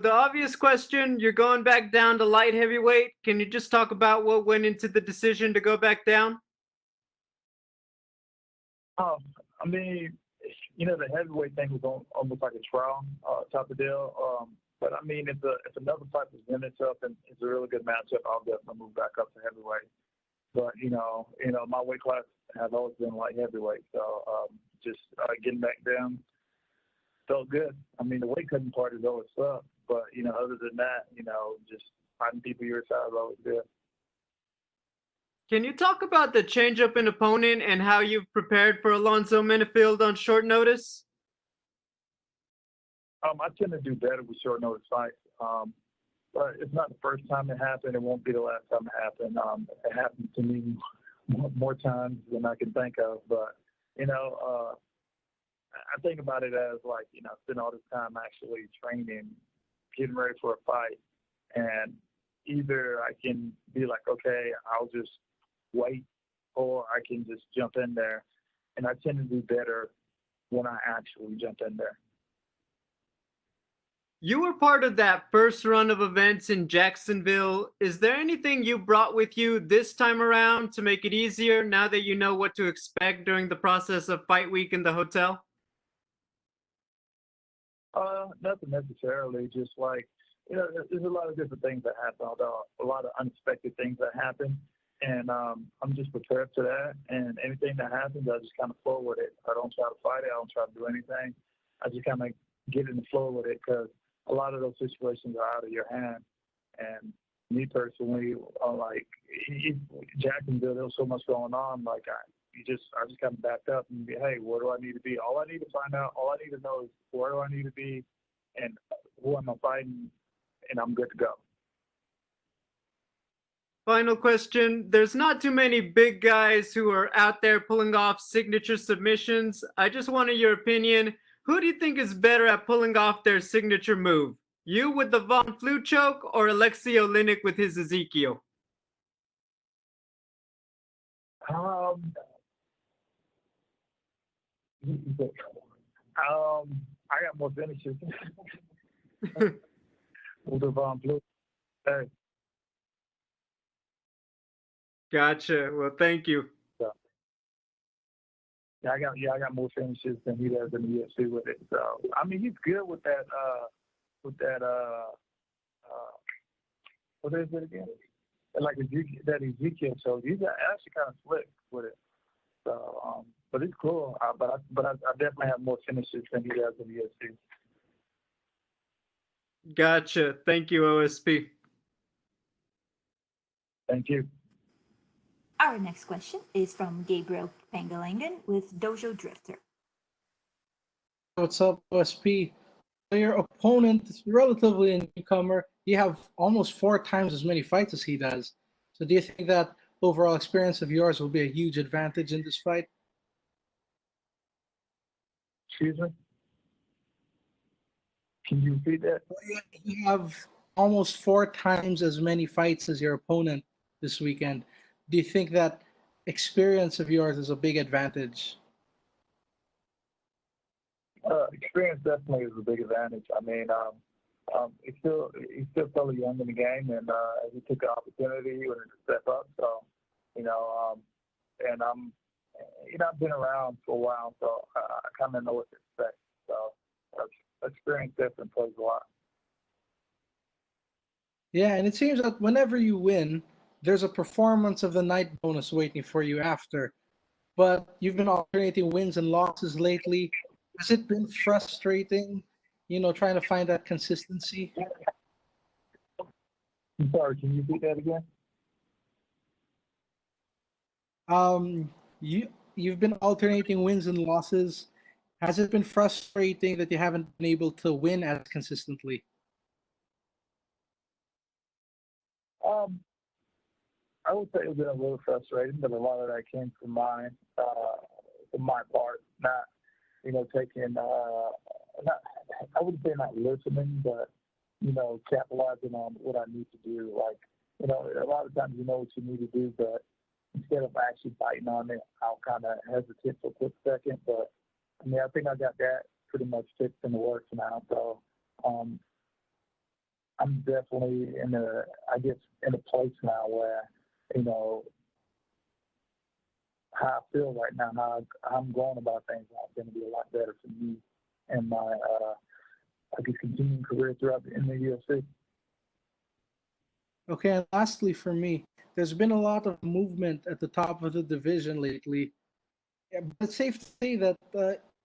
the obvious question, you're going back down to light heavyweight. Can you just talk about what went into the decision to go back down? Um, I mean, the heavyweight thing was almost like a trial type of deal. But I mean, if another fight presents itself and it's a really good matchup, I'll definitely move back up to heavyweight. But my weight class has always been light heavyweight, so just getting back down felt good. I mean, the weight cutting part is always tough, but other than that, just fighting people your size is always good. Can you talk about the change-up in opponent and how you've prepared for Alonzo Menifield on short notice? I tend to do better with short notice fights, but it's not the first time it happened. It won't be the last time it happened. It happened to me more times than I can think of, but I think about it as like, spend all this time actually training, getting ready for a fight. And either I can be like, okay, I'll just wait, or I can just jump in there. And I tend to do better when I actually jump in there. You were part of that first run of events in Jacksonville. Is there anything you brought with you this time around to make it easier now that you know what to expect during the process of fight week in the hotel? Nothing necessarily. Just like, there's a lot of different things that happen, although a lot of unexpected things that happen. And I'm just prepared for that. And anything that happens, I just kind of flow with it. I don't try to fight it. I don't try to do anything. I just kind of get in the flow with it because a lot of those situations are out of your hand. And me personally, like Jacksonville, there was so much going on. Like I just kind of backed up and be, hey, where do I need to be? All I need to find out, all I need to know is where do I need to be and who am I fighting, and I'm good to go. Final question. There's not too many big guys who are out there pulling off signature submissions. I just wanted your opinion. Who do you think is better at pulling off their signature move? You with the Von Flue choke or Alexei Oleinik with his Ezekiel? Um, I got more finishes with the Von Blue. Hey, Gotcha. Well, thank you. so, I got more finishes than he does in the UFC with it. So I mean, he's good with that. What is it again? Like Ezekiel shows, he's actually kind of slick with it. So, but it's cool. But I definitely have more finishes than he does in the UFC. Gotcha. Thank you, OSP. Thank you. Our next question is from Gabriel Pengalangan with Dojo Drifter. What's up, OSP? So your opponent is relatively a newcomer. You have almost 4 times as many fights as he does. So do you think that overall experience of yours will be a huge advantage in this fight? Excuse me? Can you repeat that? You have almost 4 times as many fights as your opponent this weekend. Do you think that experience of yours is a big advantage? Experience definitely is a big advantage. I mean, he's still fairly young in the game, and he took an opportunity and to step up. So, and I've been around for a while, so I kind of know what to expect. So, experience definitely plays a lot. Yeah, and it seems that whenever you win, there's a performance of the night bonus waiting for you after. But you've been alternating wins and losses lately. Has it been frustrating, trying to find that consistency? I'm sorry, can you repeat that again? You've been alternating wins and losses. Has it been frustrating that you haven't been able to win as consistently? I would say it's been a little frustrating, but a lot of that came from my part, not taking, not, I wouldn't say not listening, but, capitalizing on what I need to do. Like, a lot of times you know what you need to do, but instead of actually biting on it, I'll kind of hesitate for a quick second. But, I mean, I think I got that pretty much fixed in the works now. So, I'm definitely in a place now where, you know, how I feel right now, how I'm going about things, is going to be a lot better for me and my, I guess, continuing career in the UFC. Okay, and lastly for me, there's been a lot of movement at the top of the division lately. Yeah, but it's safe to say that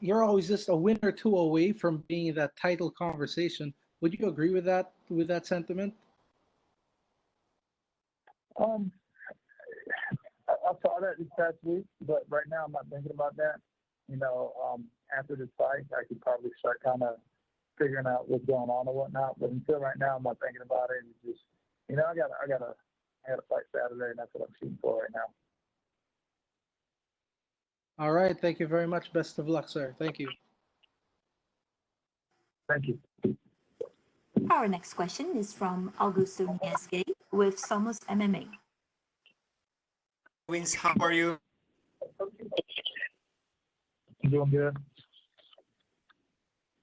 you're always just a win or two away from being in that title conversation. Would you agree with that sentiment? I saw that this past week, but right now I'm not thinking about that. You know, after this fight, I could probably start kind of figuring out what's going on and whatnot. But until right now, I'm not thinking about it. It's just, you know, I gotta fight Saturday, and that's what I'm shooting for right now. All right, thank you very much. Best of luck, sir. Thank you. Thank you. Our next question is from Augusto Niesque with Somos MMA. Vince, how are you? You doing good?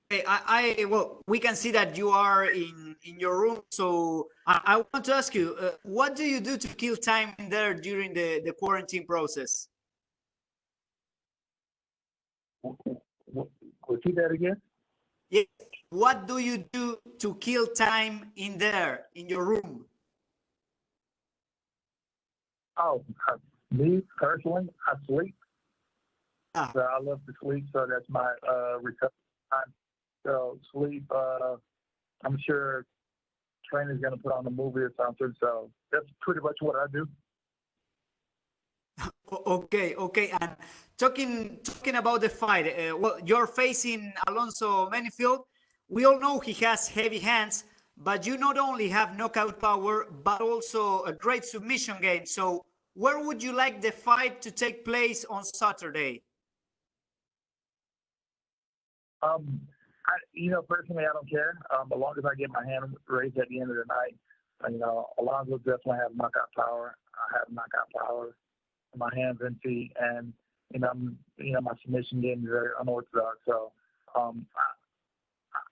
Hey, well, we can see that you are in your room. So I want to ask you, what do you do to kill time in there during the quarantine process? Repeat that again? Yeah. What do you do to kill time in there, in your room? Oh, me personally, I sleep. Ah. So I love to sleep, so that's my recovery time. So sleep. I'm sure trainer's gonna put on a movie or something. So that's pretty much what I do. Okay. And talking about the fight, well, you're facing Alonso Menifield. We all know he has heavy hands, but you not only have knockout power, but also a great submission game. So where would you like the fight to take place on Saturday? Personally, I don't care. As long as I get my hand raised at the end of the night, Alonso definitely has knockout power. I have knockout power in my hands and feet, and my submission game is very unorthodox. So,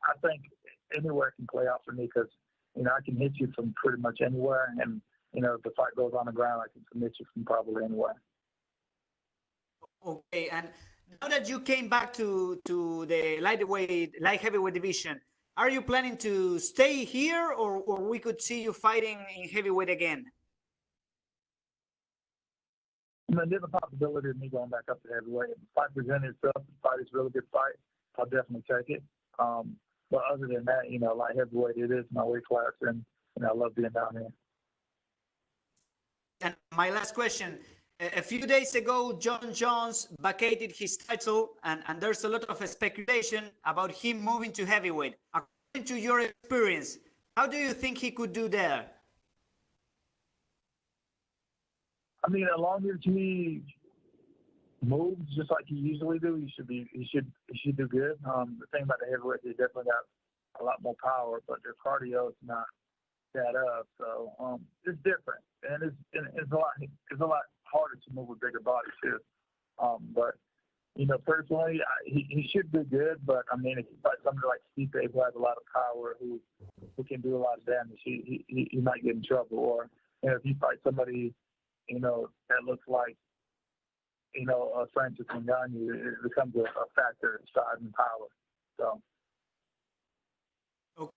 I think anywhere can play out for me because I can hit you from pretty much anywhere, and if the fight goes on the ground, I can submit you from probably anywhere. Okay, and now that you came back to the light heavyweight division, are you planning to stay here, or we could see you fighting in heavyweight again? There's a possibility of me going back up to heavyweight. If the fight presented itself, the fight is a really good fight, I'll definitely take it. But other than that, light heavyweight, it is my weight class, and I love being down here. And my last question. A few days ago, John Jones vacated his title, and there's a lot of speculation about him moving to heavyweight. According to your experience, how do you think he could do there? As long as he moves just like he usually do, he should do good. The thing about the heavyweight, they definitely got a lot more power, but their cardio is not that up. So it's different, and it's a lot harder to move a bigger body too. But personally, he should do good. But if you fight somebody like Stipe, who has a lot of power, who can do a lot of damage, he might get in trouble. Or if you fight somebody that looks like Francis Ngannou, it becomes a factor in size and power. So. Okay.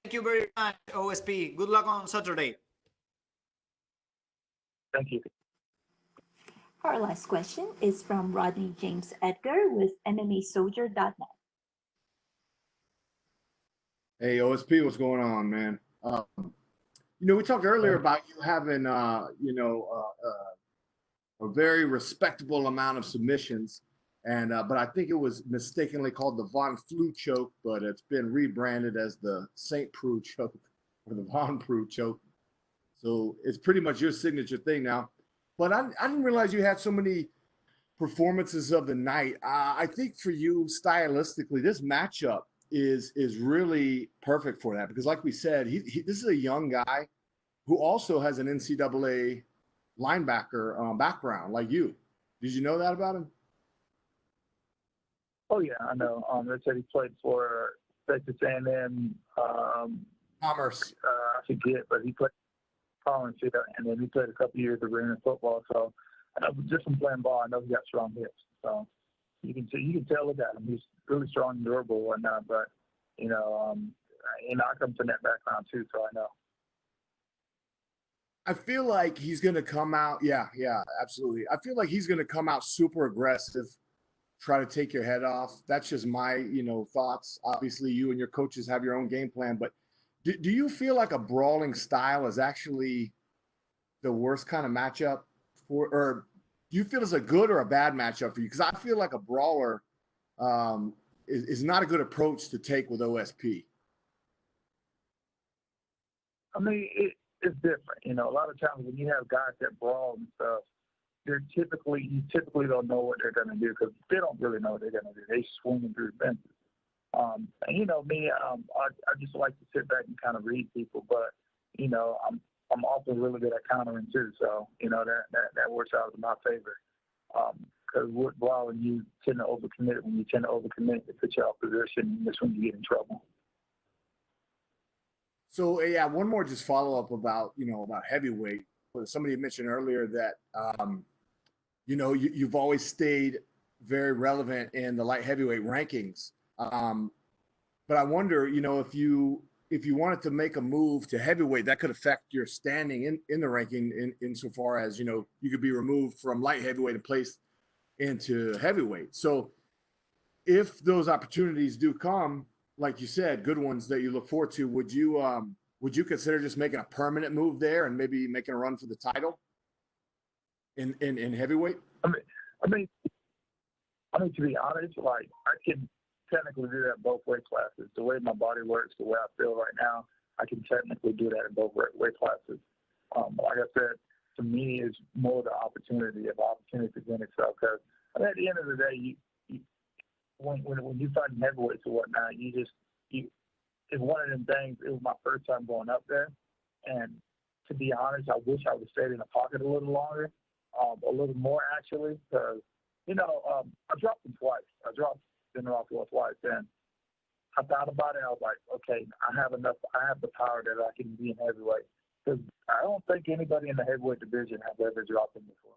Thank you very much, OSP. Good luck on Saturday. Thank you. Our last question is from Rodney James Edgar with MMAsoldier.net. Hey, OSP, what's going on, man? We talked earlier about you having, a very respectable amount of submissions, and but I think it was mistakenly called the Von Flue choke, but it's been rebranded as the Saint-Preux choke or the Von Preux choke. So it's pretty much your signature thing now. But I didn't realize you had so many performances of the night. I think for you, stylistically, this matchup is really perfect for that because, like we said, this is a young guy who also has an NCAA linebacker background like you. Did you know that about him? Oh yeah, I know. They said he played for Texas A&M Commerce. I forget, but he played college, and then he played a couple years of arena football. So just from playing ball, I know he got strong hips. So you can tell look at him. He's really strong and durable and whatnot. But I come from that background too, so I know. I feel like he's going to come out. Yeah, absolutely. I feel like he's going to come out super aggressive, try to take your head off. That's just my, thoughts. Obviously, you and your coaches have your own game plan, but do you feel like a brawling style is actually the worst kind of matchup or do you feel it's a good or a bad matchup for you? Because I feel like a brawler is not a good approach to take with OSP. I mean, it's different. A lot of times when you have guys that brawl and stuff, you typically don't know what they're going to do because they don't really know what they're going to do. They swinging through fences. Me, I just like to sit back and kind of read people, but I'm also really good at countering too. So that works out in my favor. Because with brawling, you tend to overcommit. When you tend to overcommit, it puts you out of position, and that's when you get in trouble. So yeah, one more just follow up about heavyweight. Somebody mentioned earlier that you've always stayed very relevant in the light heavyweight rankings. But I wonder, if you wanted to make a move to heavyweight, that could affect your standing in the ranking insofar as you could be removed from light heavyweight and placed into heavyweight. So if those opportunities do come, like you said, good ones that you look forward to, would you consider just making a permanent move there and maybe making a run for the title in heavyweight? I mean, to be honest, like I can technically do that both weight classes. The way my body works, the way I feel right now, I can technically do that in both weight classes. Like I said, to me, it's more the opportunity if opportunity presents itself. Because at the end of the day, when you fight in heavyweights or whatnot, it's one of them things. It was my first time going up there, and to be honest, I wish I would have stayed in the pocket a little longer, a little more actually, because I dropped him twice. I dropped General twice, and I thought about it. I was like, okay, I have the power that I can be in heavyweight, because I don't think anybody in the heavyweight division has ever dropped him before.